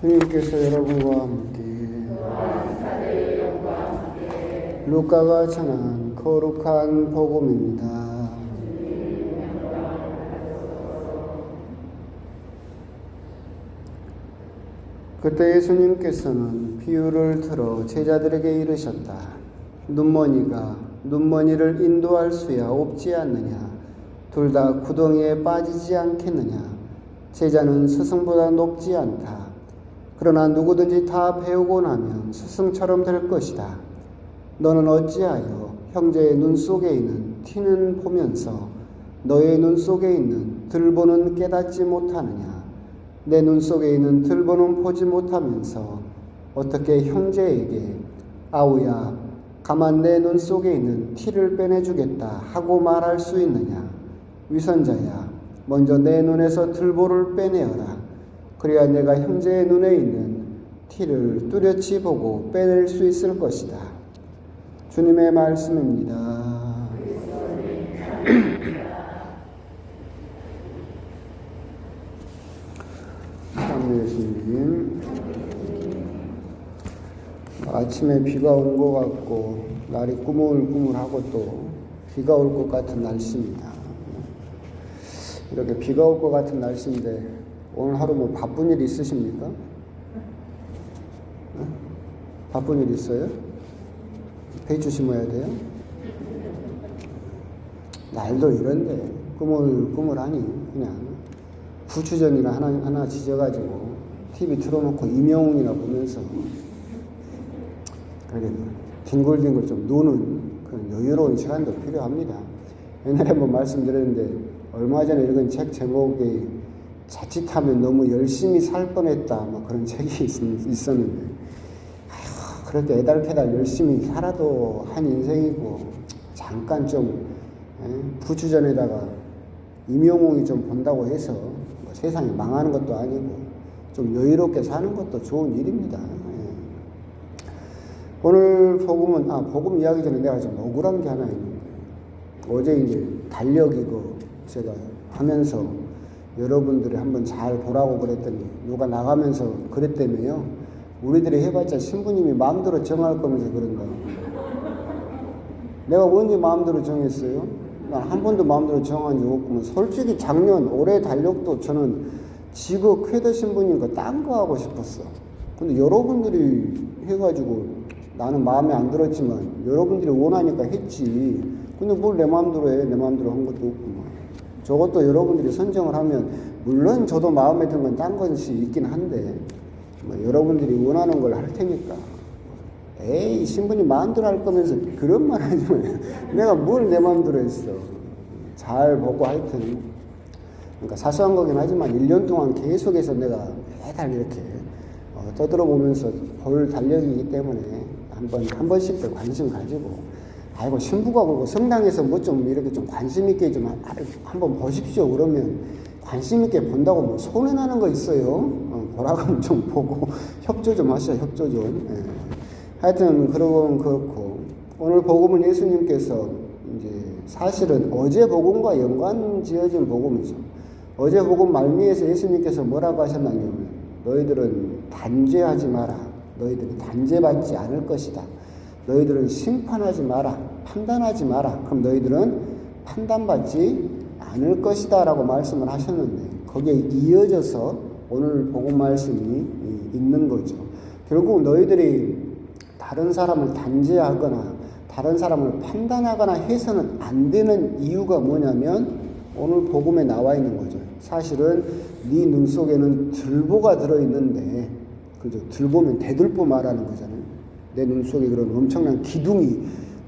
주님께서 여러분과 함께 루카가 전한 거룩한 복음입니다. 그때 예수님께서는 비유를 들어 제자들에게 이르셨다. 눈먼이가 눈먼이를 인도할 수야 없지 않느냐? 둘 다 구덩이에 빠지지 않겠느냐? 제자는 스승보다 높지 않다. 그러나 누구든지 다 배우고 나면 스승처럼 될 것이다. 너는 어찌하여 형제의 눈 속에 있는 티는 보면서 너의 눈 속에 있는 들보는 깨닫지 못하느냐? 내 눈 속에 있는 들보는 보지 못하면서 어떻게 형제에게 아우야 가만 내 눈 속에 있는 티를 빼내주겠다 하고 말할 수 있느냐? 위선자야 먼저 내 눈에서 들보를 빼내어라. 그래야 내가 형제의 눈에 있는 티를 뚜렷이 보고 빼낼 수 있을 것이다. 주님의 말씀입니다. 예수님, 아침에 비가 온 것 같고 날이 꾸물꾸물하고 또 비가 올 것 같은 날씨입니다. 이렇게 비가 올 것 같은 날씨인데 오늘 하루 뭐 바쁜 일 있으십니까? 바쁜 일 있어요? 배추 심어야 돼요? 날도 이런데 꾸물꾸물하니 그냥 부추전이나 하나 지져가지고 TV 틀어놓고 임영웅이나 보면서 그렇게 뒹굴뒹굴 좀 노는 그런 여유로운 시간도 필요합니다. 옛날에 한번 말씀드렸는데 얼마 전에 읽은 책 제목이 자칫하면 너무 열심히 살 뻔했다 뭐 그런 책이 있었는데 그렇게 애달패달 열심히 살아도 한 인생이고 잠깐 좀 부추전에다가 임영웅이 좀 본다고 해서 뭐 세상이 망하는 것도 아니고 좀 여유롭게 사는 것도 좋은 일입니다. 오늘 복음 이야기 전에 내가 좀 억울한 게 하나 있는데 어제 이제 달력이고 제가 하면서 여러분들이 한번 잘 보라고 그랬더니 누가 나가면서 그랬다며요. 우리들이 해봤자 신부님이 마음대로 정할 거면서 그런가. 내가 언제 마음대로 정했어요? 난 한 번도 마음대로 정한 적 없구만. 솔직히 올해 달력도 저는 지거 쾌더 신부님 거 딴 거 하고 싶었어. 근데 여러분들이 해가지고 나는 마음에 안 들었지만 여러분들이 원하니까 했지. 근데 뭘 내 마음대로 해. 내 마음대로 한 것도 없구만. 저것도 여러분들이 선정을 하면 물론 저도 마음에 든 건 딴 것이 있긴 한데 뭐 여러분들이 원하는 걸 할 테니까 에이 신부님 마음대로 할 거면서 그런 말 하지 마. 내가 뭘 내 마음대로 했어. 잘 보고 하여튼 그러니까 사소한 거긴 하지만 1년 동안 계속해서 내가 매달 이렇게 떠들어보면서 볼 달력이기 때문에 한 번씩 관심 가지고 아이고 신부가 그러고 성당에서 뭐 좀 이렇게 좀 관심 있게 좀 한번 보십시오 그러면 관심 있게 본다고 뭐 손해나는 거 있어요? 보라고 하면 좀 보고 협조 좀 하시죠. 협조 좀. 하여튼 그렇고 오늘 복음은 예수님께서 이제 사실은 어제 복음과 연관 지어진 복음이죠. 어제 복음 말미에서 예수님께서 뭐라고 하셨냐면 너희들은 단죄하지 마라. 너희들이 단죄받지 않을 것이다. 너희들은 심판하지 마라. 판단하지 마라. 그럼 너희들은 판단받지 않을 것이다 라고 말씀을 하셨는데 거기에 이어져서 오늘 복음 말씀이 있는 거죠. 결국 너희들이 다른 사람을 단죄하거나 다른 사람을 판단하거나 해서는 안 되는 이유가 뭐냐면 오늘 복음에 나와 있는 거죠. 사실은 네 눈 속에는 들보가 들어있는데 그죠? 들보면 대들보 말하는 거잖아요. 내 눈 속에 그런 엄청난 기둥이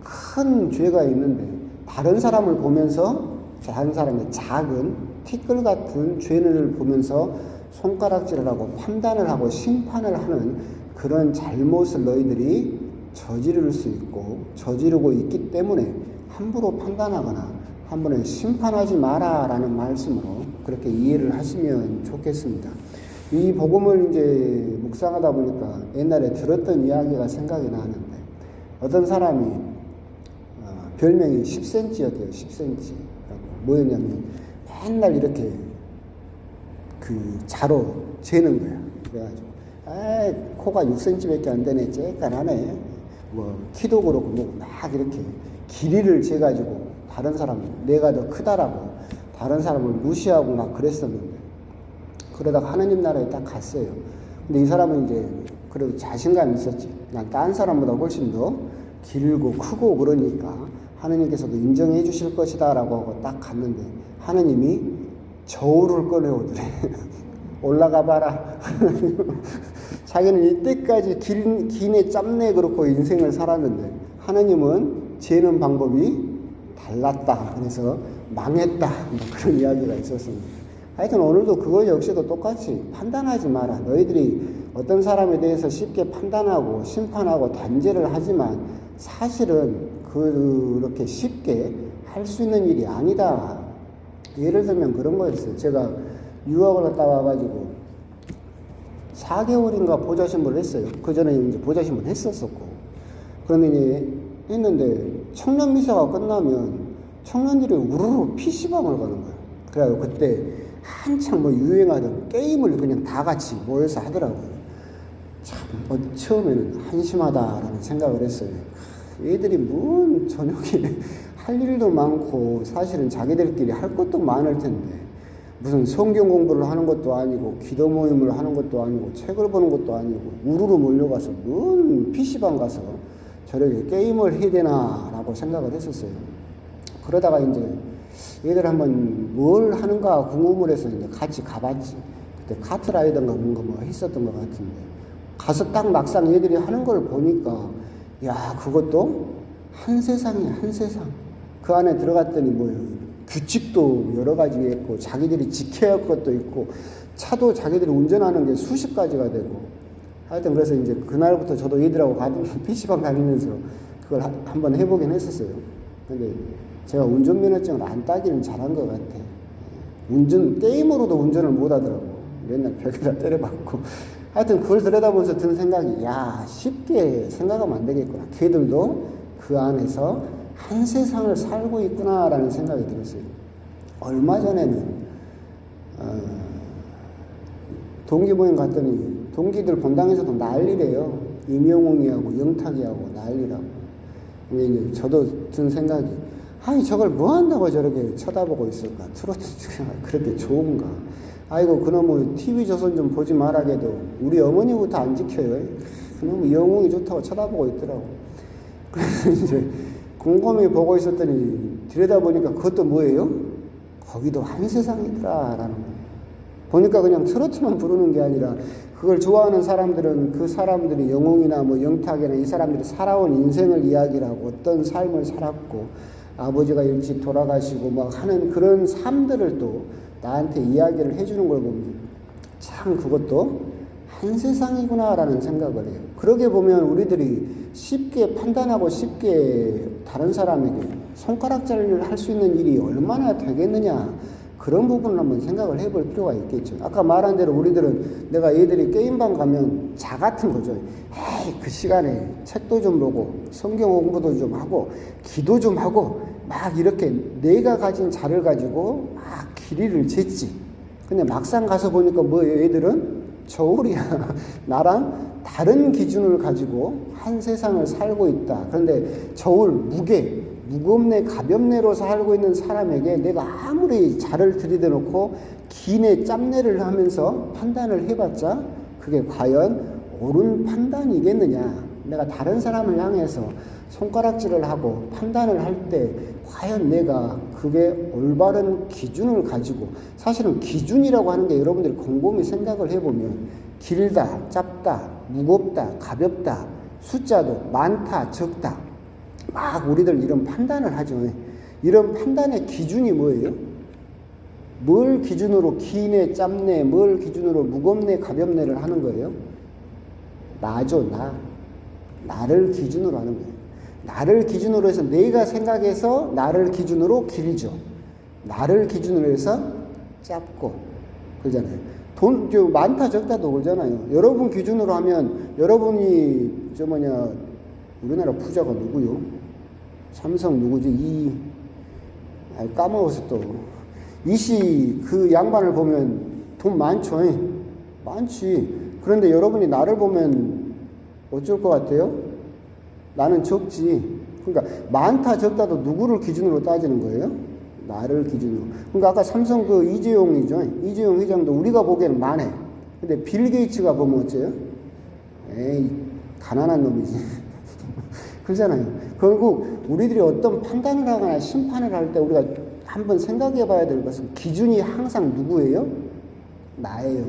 큰 죄가 있는데 다른 사람을 보면서 다른 사람의 작은 티끌 같은 죄를 보면서 손가락질을 하고 판단을 하고 심판을 하는 그런 잘못을 너희들이 저지를 수 있고 저지르고 있기 때문에 함부로 판단하거나 함부로 심판하지 마라 라는 말씀으로 그렇게 이해를 하시면 좋겠습니다. 이 복음을 이제 묵상하다 보니까 옛날에 들었던 이야기가 생각이 나는데 어떤 사람이 별명이 10cm였대요. 10cm. 뭐였냐면 맨날 이렇게 그 자로 재는 거야. 그래가지고 코가 6cm밖에 안 되네. 쬐깐하네. 뭐 키도 그렇고 뭐 막 이렇게 길이를 재가지고 다른 사람 내가 더 크다라고 다른 사람을 무시하고 막 그랬었는데 그러다가 하느님 나라에 딱 갔어요. 근데 이 사람은 이제 그래도 자신감이 있었지. 난 딴 사람보다 훨씬 더 길고 크고 그러니까 하느님께서도 인정해 주실 것이다 라고 하고 딱 갔는데 하느님이 저울을 꺼내오더래. 올라가 봐라. 자기는 이때까지 기내 짬내 그렇고 인생을 살았는데 하느님은 재는 방법이 달랐다. 그래서 망했다. 뭐 그런 이야기가 있었습니다. 하여튼 오늘도 그거 역시도 똑같이 판단하지 마라. 너희들이 어떤 사람에 대해서 쉽게 판단하고 심판하고 단죄를 하지만 사실은 그렇게 쉽게 할 수 있는 일이 아니다. 예를 들면 그런 거였어요. 제가 유학을 갔다 와가지고 4개월인가 보좌신문을 했어요. 그 전에 이제 보좌신문 했었었고. 그런데 이제 했는데 청년 미사가 끝나면 청년들이 우르르 PC방을 가는 거예요. 그래가지고 그때 한창 뭐 유행하던 게임을 그냥 다 같이 모여서 하더라고요. 참, 처음에는 한심하다라는 생각을 했어요. 얘들이 뭔 저녁에 할 일도 많고 사실은 자기들끼리 할 것도 많을 텐데 무슨 성경 공부를 하는 것도 아니고 기도 모임을 하는 것도 아니고 책을 보는 것도 아니고 우르르 몰려가서 뭔 PC방 가서 저렇게 게임을 해야 되나 라고 생각을 했었어요. 그러다가 이제 얘들 한번 뭘 하는가 궁금을 해서 이제 같이 가봤지. 그때 카트라이던가 뭔가 뭐 했었던 것 같은데 가서 딱 막상 얘들이 하는 걸 보니까 야 그것도 한 세상이야 한 세상. 그 안에 들어갔더니 뭐예요. 규칙도 여러 가지 있고 자기들이 지켜야 할 것도 있고 차도 자기들이 운전하는 게 수십 가지가 되고 하여튼 그래서 이제 그날부터 저도 얘들하고 PC방 다니면서 그걸 한번 해보긴 했었어요. 근데 제가 운전면허증을 안 따기는 잘한 것 같아. 게임으로도 운전을 못 하더라고. 맨날 벽에다 때려박고. 하여튼 그걸 들여다보면서 든 생각이, 야, 쉽게 생각하면 안 되겠구나. 걔들도 그 안에서 한 세상을 살고 있구나라는 생각이 들었어요. 얼마 전에는, 동기 모임 갔더니, 동기들 본당에서도 난리래요. 임영웅이하고 영탁이하고 난리라고. 근데 이제 저도 든 생각이, 아니 저걸 뭐 한다고 저렇게 쳐다보고 있을까? 트로트가 그렇게 좋은가? 아이고 그놈의 TV조선 좀 보지 말아게도 우리 어머니부터 안 지켜요. 그놈의 영웅이 좋다고 쳐다보고 있더라고. 그래서 이제 곰곰이 보고 있었더니 들여다보니까 그것도 뭐예요? 거기도 한 세상이더라라는 거예요. 보니까 그냥 트로트만 부르는 게 아니라 그걸 좋아하는 사람들은 그 사람들이 영웅이나 뭐 영탁이나 이 사람들이 살아온 인생을 이야기를 하고 어떤 삶을 살았고 아버지가 일찍 돌아가시고 막 하는 그런 삶들을 또 나한테 이야기를 해주는 걸 보면 참 그것도 한 세상이구나라는 생각을 해요. 그러게 보면 우리들이 쉽게 판단하고 쉽게 다른 사람에게 손가락질을 할 수 있는 일이 얼마나 되겠느냐 그런 부분을 한번 생각을 해볼 필요가 있겠죠. 아까 말한 대로 우리들은 내가 얘들이 게임방 가면 자 같은 거죠. 에이 그 시간에 책도 좀 보고 성경 공부도 좀 하고 기도 좀 하고 막 이렇게 내가 가진 자를 가지고 막 길이를 쟀지. 근데 막상 가서 보니까 뭐예요? 얘들은 저울이야. 나랑 다른 기준을 가지고 한 세상을 살고 있다. 그런데 저울 무겁네 가볍네로 살고 있는 사람에게 내가 아무리 자를 들이대놓고 기내 짬내를 하면서 판단을 해봤자 그게 과연 옳은 판단이겠느냐. 내가 다른 사람을 향해서 손가락질을 하고 판단을 할 때 과연 내가 그게 올바른 기준을 가지고 사실은 기준이라고 하는 게 여러분들이 곰곰이 생각을 해보면 길다, 짧다, 무겁다, 가볍다, 숫자도 많다, 적다 막 우리들 이런 판단을 하죠. 이런 판단의 기준이 뭐예요? 뭘 기준으로 기네, 짧네, 뭘 기준으로 무겁네, 가볍네를 하는 거예요? 나죠, 나. 나를 기준으로 하는 거예요. 나를 기준으로 해서 내가 생각해서 나를 기준으로 길죠. 나를 기준으로 해서 짧고 그러잖아요. 돈 많다 적다도 그러잖아요. 여러분 기준으로 하면 여러분이 우리나라 부자가 누구요? 삼성 누구지? 까먹었어 또. 이씨 그 양반을 보면 돈 많죠. 많지. 그런데 여러분이 나를 보면 어쩔 것 같아요? 나는 적지. 그러니까 많다 적다도 누구를 기준으로 따지는 거예요? 나를 기준으로. 그러니까 아까 삼성 그 이재용이죠. 이재용 회장도 우리가 보기에는 많아. 근데 빌 게이츠가 보면 어째요? 에이, 가난한 놈이지. 그러잖아요. 결국 우리들이 어떤 판단을 하거나 심판을 할 때 우리가 한번 생각해 봐야 될 것은 기준이 항상 누구예요? 나예요.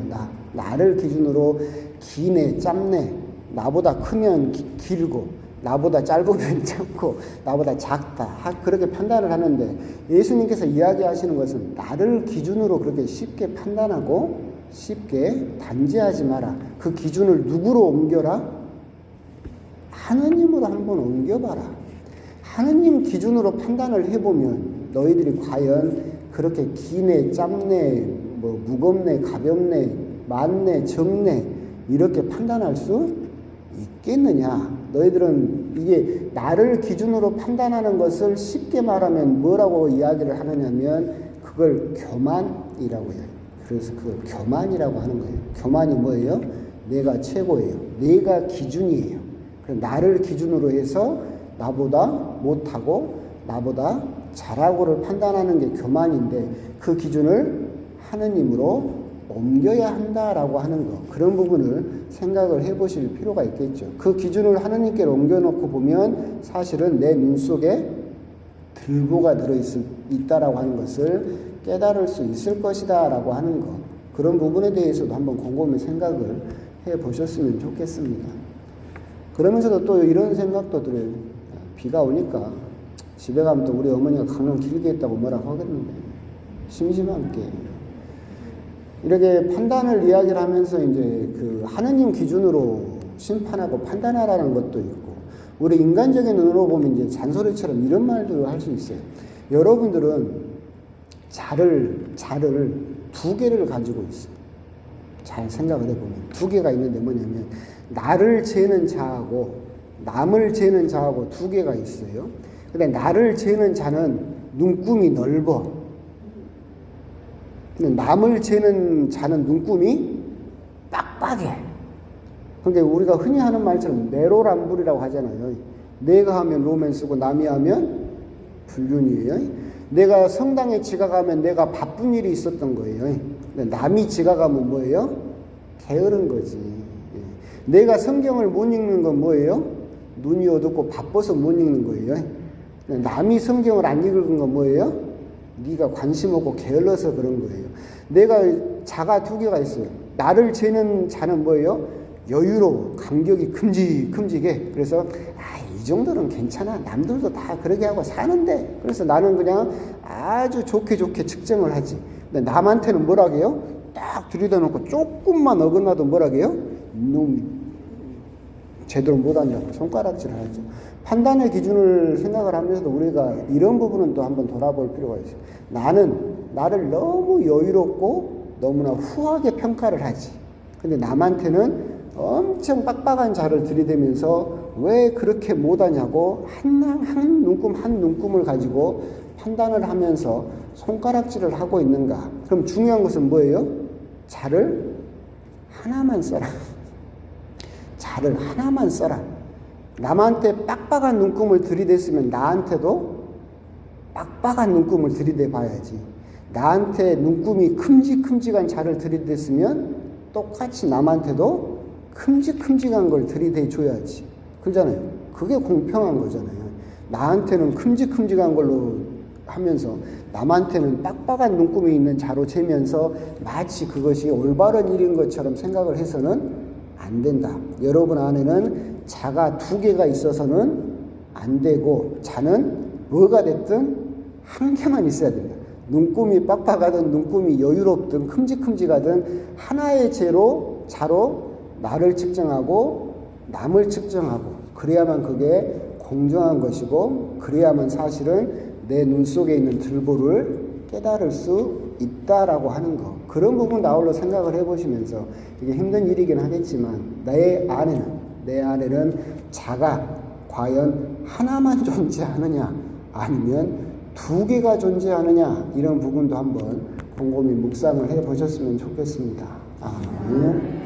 나를 기준으로 기네, 짧네, 나보다 크면 길고, 나보다 짧으면 짧고, 나보다 작다. 그렇게 판단을 하는데 예수님께서 이야기하시는 것은 나를 기준으로 그렇게 쉽게 판단하고 쉽게 단죄하지 마라. 그 기준을 누구로 옮겨라? 하느님으로 한번 옮겨봐라. 하느님 기준으로 판단을 해보면 너희들이 과연 그렇게 기네, 짧네, 뭐 무겁네, 가볍네, 많네, 적네 이렇게 판단할 수 있겠느냐? 너희들은 이게 나를 기준으로 판단하는 것을 쉽게 말하면 뭐라고 이야기를 하느냐면 그걸 교만이라고 해요. 그래서 그걸 교만이라고 하는 거예요. 교만이 뭐예요? 내가 최고예요. 내가 기준이에요. 나를 기준으로 해서 나보다 못하고 나보다 잘하고를 판단하는 게 교만인데 그 기준을 하느님으로 옮겨야 한다라고 하는 거. 그런 부분을 생각을 해보실 필요가 있겠죠. 그 기준을 하느님께 옮겨놓고 보면 사실은 내 눈 속에 들보가 들어있다라고 하는 것을 깨달을 수 있을 것이다 라고 하는 것. 그런 부분에 대해서도 한번 곰곰이 생각을 해보셨으면 좋겠습니다. 그러면서도 또 이런 생각도 들어요. 비가 오니까 집에 가면 또 우리 어머니가 강릉 길게 했다고 뭐라고 하겠는데 심심한 게 이렇게 판단을 이야기를 하면서 이제 그 하느님 기준으로 심판하고 판단하라는 것도 있고 우리 인간적인 눈으로 보면 이제 잔소리처럼 이런 말들을 할 수 있어요. 여러분들은 자를 두 개를 가지고 있어요. 잘 생각을 해보면 두 개가 있는데 뭐냐면 나를 재는 자하고 남을 재는 자하고 두 개가 있어요. 근데 나를 재는 자는 눈금이 넓어. 근데 남을 재는 자는 눈금이 빡빡해. 근데 우리가 흔히 하는 말처럼 내로남불이라고 하잖아요. 내가 하면 로맨스고 남이 하면 불륜이에요. 내가 성당에 지각하면 내가 바쁜 일이 있었던 거예요. 근데 남이 지각하면 뭐예요? 게으른 거지. 내가 성경을 못 읽는 건 뭐예요? 눈이 어둡고 바빠서 못 읽는 거예요. 남이 성경을 안 읽은 건 뭐예요? 네가 관심 없고 게을러서 그런 거예요. 내가 자가 두 개가 있어요. 나를 재는 자는 뭐예요? 여유로워. 감격이 큼직해. 그래서 이 정도는 괜찮아. 남들도 다 그렇게 하고 사는데. 그래서 나는 그냥 아주 좋게 측정을 하지. 근데 남한테는 뭐라고 해요? 딱 들이다 놓고 조금만 어긋나도 뭐라고 해요? 제대로 못하냐고 손가락질을 하죠. 판단의 기준을 생각을 하면서도 우리가 이런 부분은 또 한번 돌아볼 필요가 있어요. 나는 나를 너무 여유롭고 너무나 후하게 평가를 하지. 근데 남한테는 엄청 빡빡한 자를 들이대면서 왜 그렇게 못하냐고 한 눈금을 가지고 판단을 하면서 손가락질을 하고 있는가. 그럼 중요한 것은 뭐예요? 자를 하나만 써라. 자를 하나만 써라. 남한테 빡빡한 눈금을 들이댔으면 나한테도 빡빡한 눈금을 들이대 봐야지. 나한테 눈금이 큼직한 자를 들이댔으면 똑같이 남한테도 큼직한 걸 들이대 줘야지. 그러잖아요. 그게 공평한 거잖아요. 나한테는 큼직한 걸로 하면서 남한테는 빡빡한 눈금이 있는 자로 재면서 마치 그것이 올바른 일인 것처럼 생각을 해서는 안 된다. 여러분 안에는 자가 두 개가 있어서는 안 되고 자는 뭐가 됐든 한 개만 있어야 된다. 눈금이 빡빡하든 눈금이 여유롭든 큼직하든 하나의 자로 나를 측정하고 남을 측정하고 그래야만 그게 공정한 것이고 그래야만 사실은 내 눈 속에 있는 들보를 깨달을 수 있다라고 하는 거. 그런 부분 아울러 생각을 해보시면서 이게 힘든 일이긴 하겠지만 내 안에는 자가 과연 하나만 존재하느냐 아니면 두 개가 존재하느냐 이런 부분도 한번 곰곰이 묵상을 해보셨으면 좋겠습니다. 아멘.